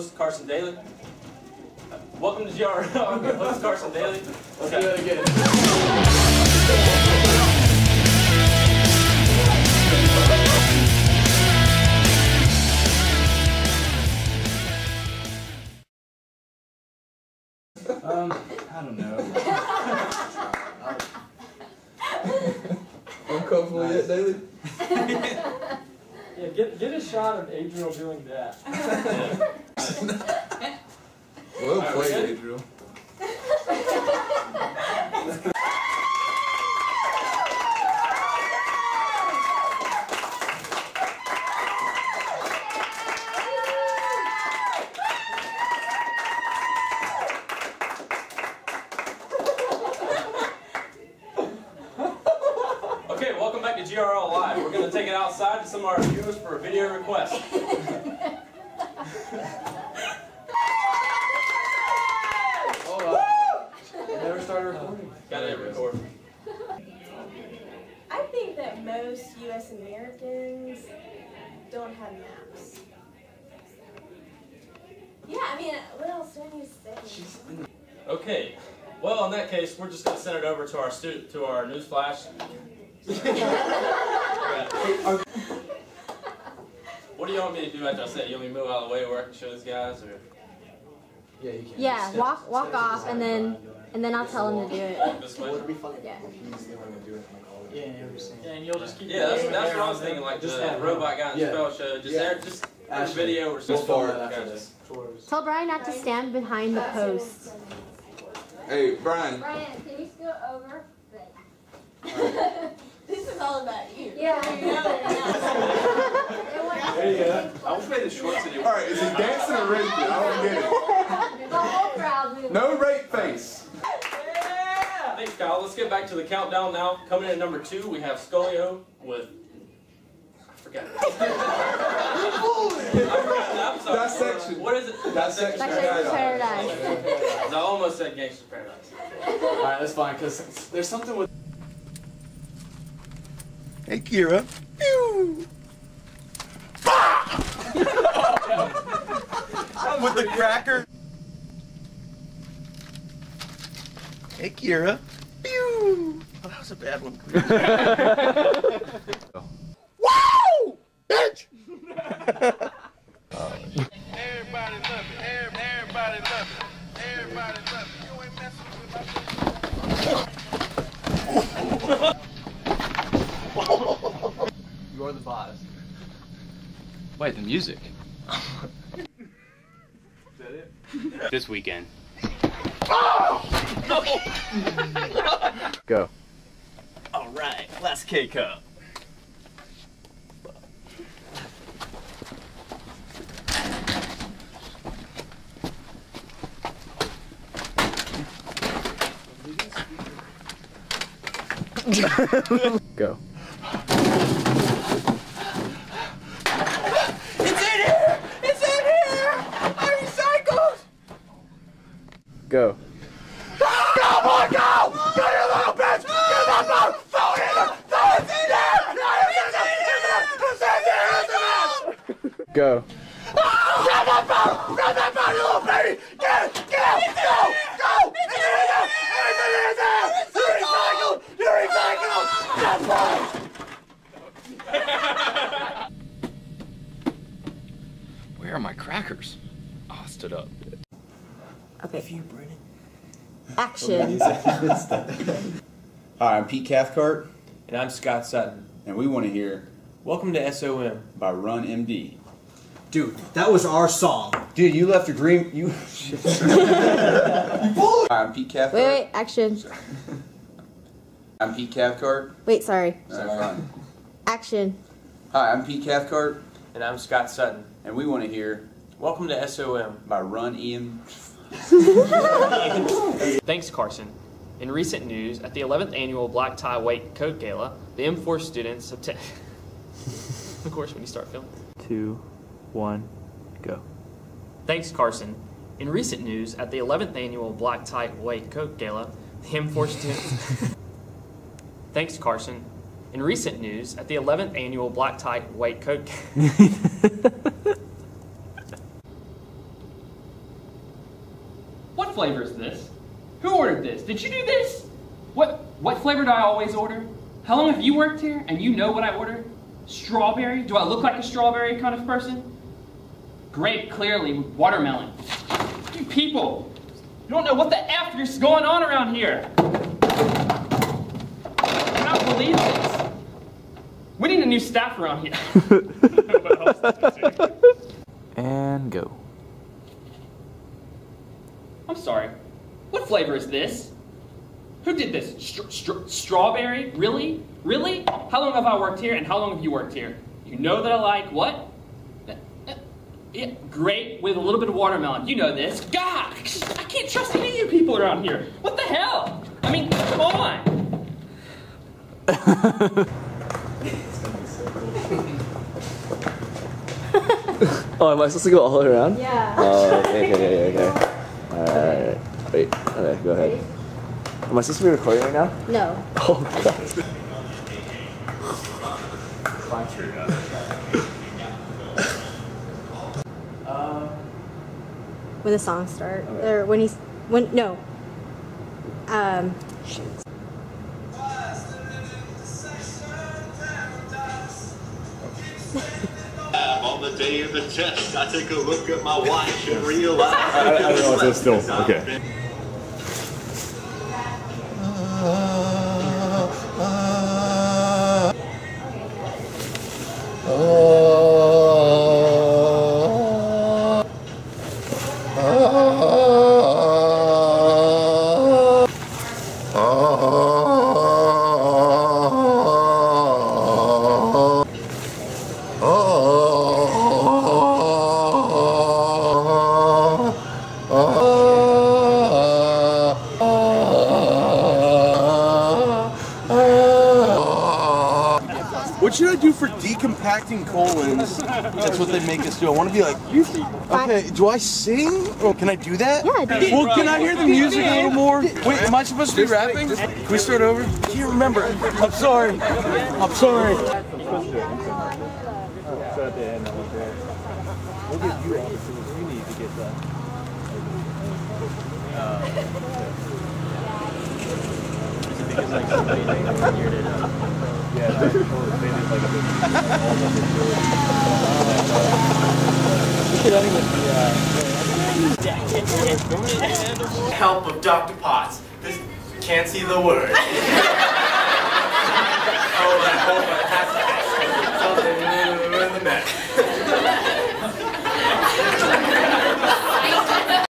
host, Carson Daly. Welcome to GRL. I'm your host, Carson Daly. Let's do that again. I don't know. Uncomfortable yet, Daly? Yeah, get a shot of Adriel doing that. Well played, Adriel. Okay, welcome back to GRL Live. We're going to take it outside to some of our viewers for a video request. Never started recording. Got it recorded. I think that most U.S. Americans don't have maps. Yeah, I mean, what else do I need to say? Okay, well in that case, we're just going to send it over to our news flash. What do you want me to do after I say it? You want me to move out of the way where I can show these guys, or? Yeah, you can. Yeah, walk off, and then I'll tell him to do it. Walk this way. Yeah. Yeah, and you'll just keep. Yeah, that's what I was thinking. Like just the robot guy in the spell show. Just every video or so far. Tell Brian not to stand behind the post. Hey, Brian. Brian, can you scoot over? This is all about you. Yeah. There you go. I will play the shorts anyway. Alright, is he dancing or raping? I don't get it. The whole crowd moving. No rape face. Thanks, Kyle. Let's get back to the countdown now. Coming in at number 2, we have Scolio with. I forgot. I'm sorry. Dissection. What is it? Dissection Dissection Paradise. I almost said Gangster's Paradise. Alright, that's fine, because there's something with. Hey, Kira. Pew! With the cracker. Hey, Kira. Pew! Oh, that was a bad one. Wow! Bitch! Everybody love it. Everybody love it. Everybody love it. You ain't messing with my You're the boss. Wait, the music. Is that it? This weekend. Go. All right, last K-cup. Go. Go. Go, boy, go! Go, you little bitch! Get that phone! Phone in there! Phone in there! Go. Grab that phone! Grab that phone, you little baby! Get it! Get out! Go! Go! It's in there! It's in there! You're recycled! You're recycled! That phone! Where are my crackers? Oh, I stood up. Okay. Action. Hi, I'm Pete Cathcart, And I'm Scott Sutton. and we want to hear Welcome to SOM. by Run MD. Dude, that was our song. Dude, you left a green. You. Hi, I'm Pete Cathcart. Wait, action. I'm Pete Cathcart. Wait, sorry. Fine. Action. Hi, I'm Pete Cathcart, And I'm Scott Sutton. and we want to hear Welcome to SOM. by Run M. Thanks, Carson. In recent news, at the 11th annual Black Tie Weight Coat Gala, the M4 students of course, when you start filming. 2, 1, go. Thanks, Carson. In recent news, at the 11th annual Black Tie Weight Coat Gala, the M4 students. Thanks, Carson. In recent news, at the 11th annual Black Tie Weight Coat. What flavor is this? Who ordered this? Did you do this? What flavor do I always order? How long have you worked here and you know what I ordered? Strawberry? Do I look like a strawberry kind of person? Grape, clearly. Watermelon. You people, you don't know what the F is going on around here. I cannot believe this. We need a new staff around here. And go. I'm sorry. What flavor is this? Who did this? Strawberry? Really? Really? How long have I worked here and how long have you worked here? You know that I like what? Yeah, grape with a little bit of watermelon. You know this. God, I can't trust any of you people around here. What the hell? I mean, come on. Oh, am I supposed to go all the way around? Yeah. Oh, okay. Alright. Wait, okay, go ahead. Am I supposed to be recording right now? No. Oh, God. When the songs start. Okay. Or when he's... No. Shoot. On the day of the test, I take a look at my watch and realize I don't know if that's still okay. What should I do for decompacting colons? That's what they make us do. I want to be like, okay, do I sing? Or can I do that? Yeah, dude. Well, can I hear the music a little more? Wait, am I supposed to be rapping? Can we start over? I can't remember. I'm sorry. I'm sorry. So at the end, we'll give you all the tools you need to get that. Because like somebody they geared it up. Yeah, like, like a big Help of Dr. Potts. This can't see the word. Oh, I hope I have something in the neck.